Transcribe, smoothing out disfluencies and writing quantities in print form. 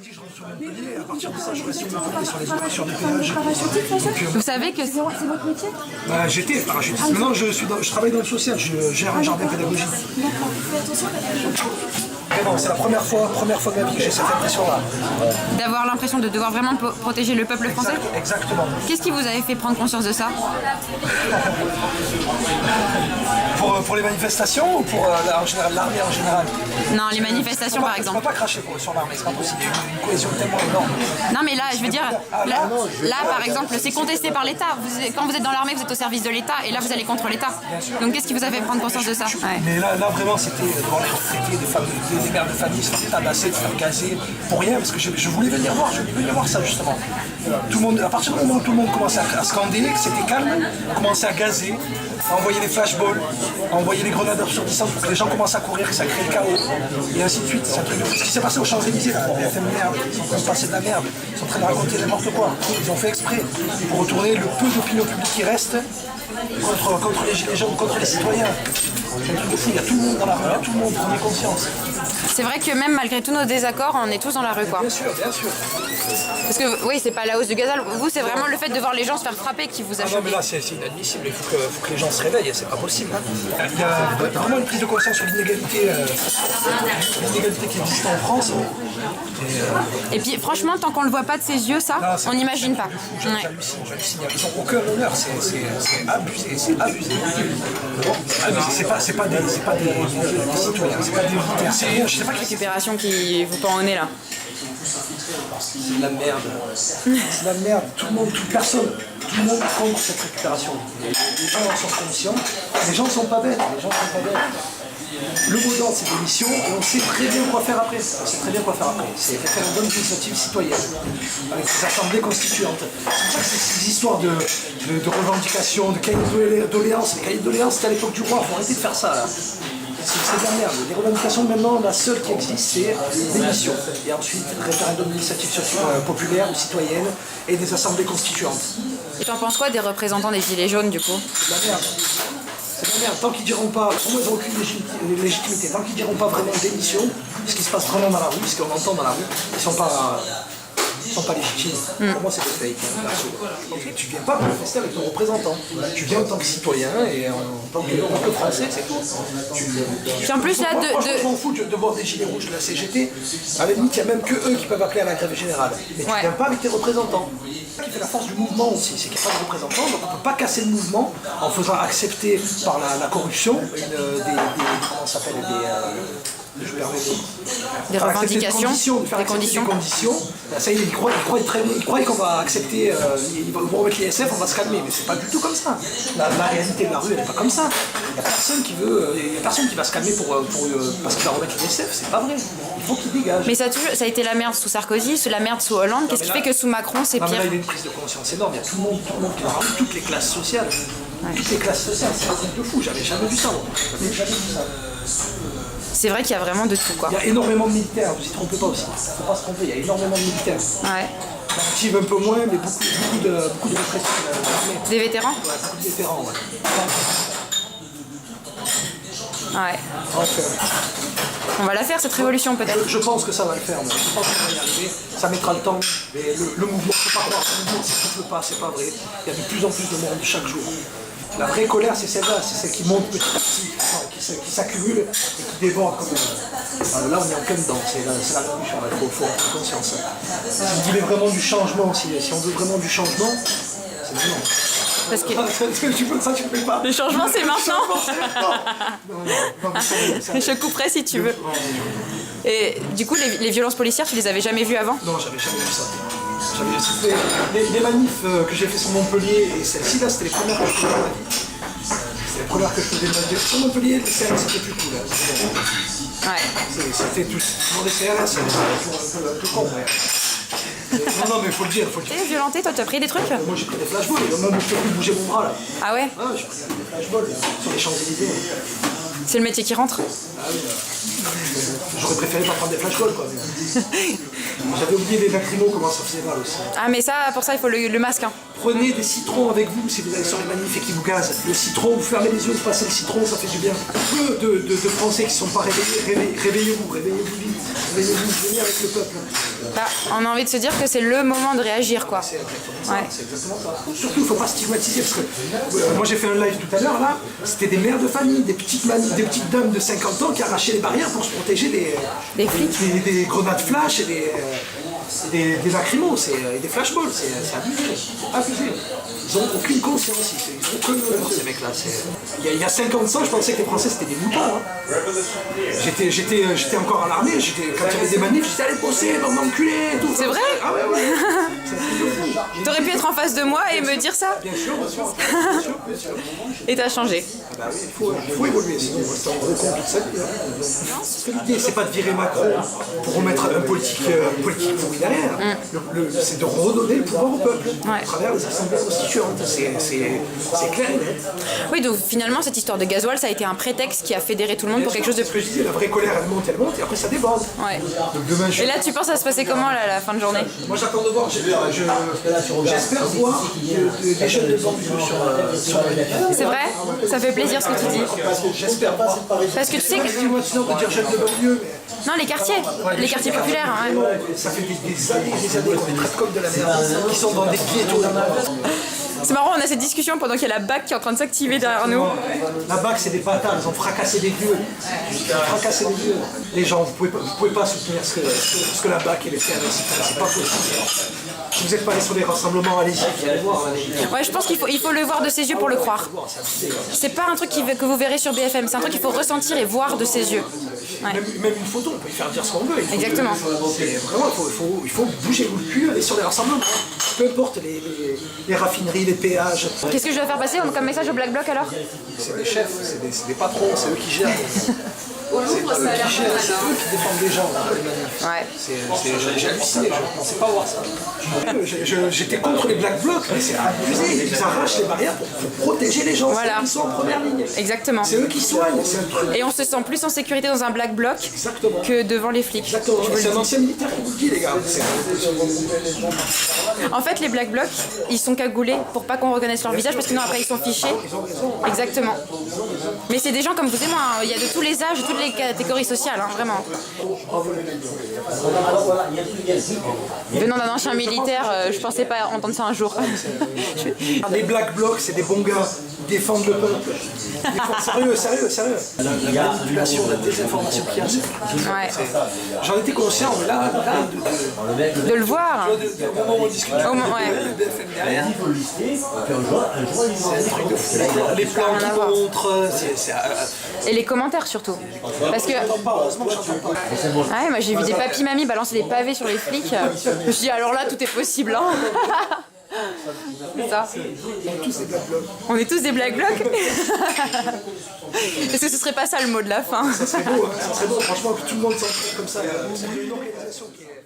midi, je rentre sur Montpellier, et à partir de ça, je reste sur Montpellier, sur les opérations de péage. Vous savez que C'est votre métier? Bah, j'étais parachutiste. Maintenant, je travaille dans le social, je gère un jardin pédagogique. D'accord, faites attention parce que Vraiment, c'est la première fois de ma vie que j'ai cette impression-là. d'avoir l'impression de devoir vraiment protéger le peuple français. Exactement. Qu'est-ce qui vous avait fait prendre conscience de ça? Pour les manifestations ou pour en général, l'armée en général? Non, les manifestations par Je exemple. ne peux pas cracher sur l'armée, c'est pas possible. Il y a une cohésion tellement énorme. Non mais là, je veux dire, là par exemple, c'est contesté par l'État. Quand vous êtes dans l'armée, vous êtes au service de l'État et là vous allez contre l'État. Donc qu'est-ce qui vous a fait prendre conscience de ça? Ouais. Mais là vraiment, c'était devant les retraités, des mères de famille se faire tabasser, se faire gazer, pour rien, parce que je voulais venir voir ça justement. Tout le monde, à partir du moment où tout le monde commençait à scander, que c'était calme, commençait à gazer, à envoyer des flashballs, à envoyer des grenades absurdissantes pour que les gens commencent à courir, que ça crée le chaos, et ainsi de suite. C'est un truc de fou. Ce qui s'est passé aux Champs-Élysées, là, on a fait de merde, ils sont en train de passer de la merde, ils sont en train de raconter n'importe quoi. Ils ont fait exprès pour retourner le peu d'opinion publique qui reste contre les gilets jaunes, contre les citoyens. C'est un truc de fou, il y a tout le monde dans la rue, il y a tout le monde, prenez conscience. C'est vrai que même malgré tous nos désaccords, on est tous dans la rue quoi. Bien sûr, bien sûr. Parce que oui, c'est pas la hausse du gazole. Vous, c'est vraiment le fait de voir les gens se faire frapper qui vous a Ah non, mais choqué. là, c'est inadmissible. Il faut que les gens se réveillent. C'est pas possible. Il y a vraiment une prise de conscience sur l'inégalité qui existe en France. Et puis franchement, tant qu'on le voit pas de ses yeux, ça, on n'imagine pas. Ouais. J'hallucine. Ils n'ont aucun honneur. C'est abusé. C'est abusé. C'est pas des citoyens. C'est pas des militaires. C'est rien. Je sais pas qui c'est. Récupération qui vous pend au nez là. C'est de la merde. C'est de la merde. Tout le monde, toute personne, tout le monde contre cette récupération. Les gens en sont conscients. Les gens ne sont pas bêtes. Le mot d'ordre, c'est démission, et on sait très bien quoi faire après. C'est référendum d'initiative citoyenne, avec des assemblées constituantes. C'est pour ça que ces histoires de revendications, de cahiers de doléances, les cahiers de doléances, c'était à l'époque du roi, il faut arrêter de faire ça là. C'est de la merde. Les revendications maintenant, la seule qui existe, c'est l'émission. Et ensuite, référendum d'initiative populaire ou citoyenne et des assemblées constituantes. Et t'en penses quoi des représentants des Gilets jaunes du coup? C'est de la merde. C'est de la merde. Tant qu'ils diront pas, pour moi ils n'ont aucune légitimité, tant qu'ils diront pas vraiment démission, ce qui se passe vraiment dans la rue, ce qu'on entend dans la rue, ils sont pas légitimes. Pour moi c'est des fakes. Tu viens pas manifester avec ton représentant. Tu viens en tant que citoyen et en tant que français, c'est tout. Puis en plus là, Je m'en fous de voir des gilets rouges de la CGT. À la limite, il n'y a même que eux qui peuvent appeler à la grève générale. Mais tu viens pas avec tes représentants. Ce qui fait la force du mouvement aussi, c'est qu'il n'y a pas de représentants, donc on ne peut pas casser le mouvement en faisant accepter par la corruption comment ça s'appelle, des revendications, des conditions. Ben, ça y est, ils croient qu'on va accepter, ils vont remettre les SF, on va se calmer, mais c'est pas du tout comme ça. La réalité de la rue, elle n'est pas comme ça. Il n'y a personne qui va se calmer parce qu'il va remettre les SF, c'est pas vrai. Il faut qu'il dégage. Mais ça a été la merde sous Sarkozy, la merde sous Hollande. Qu'est-ce qui fait que sous Macron c'est Non, mais pire? là, il y a une prise de conscience énorme, il y a tout le monde qui va ramener toutes les classes sociales. Toutes les classes sociales, c'est un truc de fou, j'avais jamais vu ça. C'est vrai qu'il y a vraiment de tout quoi. Il y a énormément de militaires, vous y trompez pas aussi. Il ne faut pas se tromper, il y a énormément de militaires. Ouais. Actifs un peu moins, mais beaucoup de retraités de l'armée. Des vétérans? Ouais, beaucoup de vétérans, ouais. Ouais. Donc, On va la faire cette révolution peut-être. je pense que ça va le faire, mais je pense qu'on va y arriver. Ça mettra le temps, mais le mouvement, il ne faut pas croire que le mouvement ne s'essouffle pas, c'est pas vrai. Il y a de plus en plus de monde chaque jour. La vraie colère, c'est celle-là, c'est celle qui monte petit à petit, qui s'accumule et qui déborde comme là, on est en plein dedans, c'est la révolution, il faut avoir conscience. Si vous voulez vraiment du changement, si on veut vraiment du changement, c'est maintenant. Parce que tu peux pas. le changement c'est maintenant. Non, Je couperai si tu veux. Et du coup, les violences policières, tu les avais jamais vues avant? Non, j'avais jamais vu ça. Les manifs que j'ai fait sur Montpellier et celle-ci, là, c'était les premières que je faisais de ma vie. C'était les premières que je faisais de ma vie. Sur Montpellier, les CRS, c'était plus cool. Ouais. C'était tout. Pour les CRS, c'est un peu con, ouais. Non, mais il faut le dire. T'es violenté, toi, tu as pris des trucs? Moi, j'ai pris des flashballs, même je peux plus bouger mon bras, là. Ah ouais? Ah, j'ai pris des flashballs sur les Champs-Élysées. C'est le métier qui rentre. J'aurais préféré pas prendre des flashballs, quoi. J'avais oublié les lacrymos, comment ça faisait mal aussi. Ah mais ça, pour ça il faut le masque. Hein. Prenez des citrons avec vous si vous allez sur les manifs et qui vous gazent. Le citron, vous fermez les yeux, vous passez le citron, ça fait du bien. Peu de Français qui ne sont pas réveillés, réveillez-vous vite. Réveillez-vous, venez avec le peuple. Là, on a envie de se dire que c'est le moment de réagir, quoi. C'est exactement ça. Surtout, il ne faut pas stigmatiser, parce que moi j'ai fait un live tout à l'heure, là, c'était des mères de famille, des petites dames de 50 ans qui arrachaient les barrières pour se protéger des flics. Des grenades flash et des lacrymos, et des flashballs, c'est abusé, c'est abusé. Ils n'ont aucune conscience, ils sont que ces mecs-là. Il y a 50 ans, je pensais que les Français c'était des moutons. Hein. J'étais encore à l'armée, quand il y avait des manifs, j'étais allé bosser, dans m'enculer, tout. C'est vrai? Ah ouais. C'est un truc de fou. T'aurais pu être en face de moi et me dire ça? Bien sûr. Et t'as changé. Ah bah oui, il faut évoluer, sinon on reste en gros con toute sa vie. Hein. Parce que l'idée, c'est pas de virer Macron pour remettre un politique pourri derrière. C'est de redonner le pouvoir au peuple à travers les assemblées constituantes. C'est clair et net. Oui, donc finalement, cette histoire de gasoil, ça a été un prétexte qui a fédéré tout le monde pour quelque chose de Ce que plus. je disais, la vraie colère, elle monte, et après ça déborde. Ouais. Donc demain, Et là, tu penses à se passer comment là, à la fin de journée? moi j'attends de voir, j'espère voir des jeunes de banlieue sur la C'est vrai? Ça fait plaisir ce que tu dis. J'espère pas. Parce que tu sais que... Excuse-moi sinon de dire jeunes de banlieue, mais... Non, les quartiers populaires. Hein, ouais. Ça fait des années qu'on traite comme de la merde, qui sont dans des ghettos. C'est marrant, on a cette discussion pendant qu'il y a la BAC qui est en train de s'activer derrière nous. La BAC, c'est des bâtards, ils ont fracassé des vieux. Les gens, vous pouvez pas soutenir ce que la BAC et les CRS, c'est pas possible. Si vous n'êtes pas allé sur les rassemblements, allez-y, vous allez voir. Ouais, je pense qu'il faut le voir de ses yeux pour le croire. C'est pas un truc que vous verrez sur BFM, c'est un truc qu'il faut ressentir et voir de ses yeux. Ouais. Même une photo, on peut y faire dire ce qu'on veut. Exactement. Vraiment, il faut bouger le cul, aller sur les rassemblements. Peu importe les raffineries, les péages. Qu'est-ce que je dois faire passer comme message au Black Bloc alors? C'est des chefs, c'est des patrons, c'est eux qui gèrent. C'est eux qui défendent les gens dans les manifs. Ouais. J'ai halluciné, je ne pensais pas voir ça. J'étais contre les Black Blocs, mais c'est abusé. Ils arrachent les barrières pour protéger les gens. Voilà. C'est eux qui sont en première ligne. Exactement. C'est eux qui soignent. C'est un truc. Et on se sent plus en sécurité dans un Black Bloc Exactement. que devant les flics. Exactement. C'est un ancien militaire qui vous le dit, les gars. En fait, les Black Blocs, ils sont cagoulés pour pas qu'on reconnaisse leur visage parce que sinon après ils sont fichés. Exactement. Mais c'est des gens comme vous et moi, hein. Il y a de tous les âges, de toutes les catégories sociales, hein, vraiment. Venant d'un ancien militaire, je pensais pas entendre ça un jour. Les Black Blocs, c'est des bons gars. Ils défendent le peuple. Sérieux. La manipulation, la désinformation qu'il y a, Ouais. j'en étais conscient, mais là De le voir. au moment où on discute, Au moins, ouais. le BFM derrière, c'est un truc de fou. Les plans Rien à qui voir. montrent, Et les commentaires surtout. Parce que heureusement que j'entends pas. ouais, moi j'ai vu des papis-mamies balancer des pavés sur les flics. Je me suis dit alors là tout est possible. Hein. C'est ça. On est tous des Black Blocs. Est-ce que ce serait pas ça le mot de la fin? Ça serait beau, franchement, que tout le monde s'entraide comme ça. C'est une organisation qui est...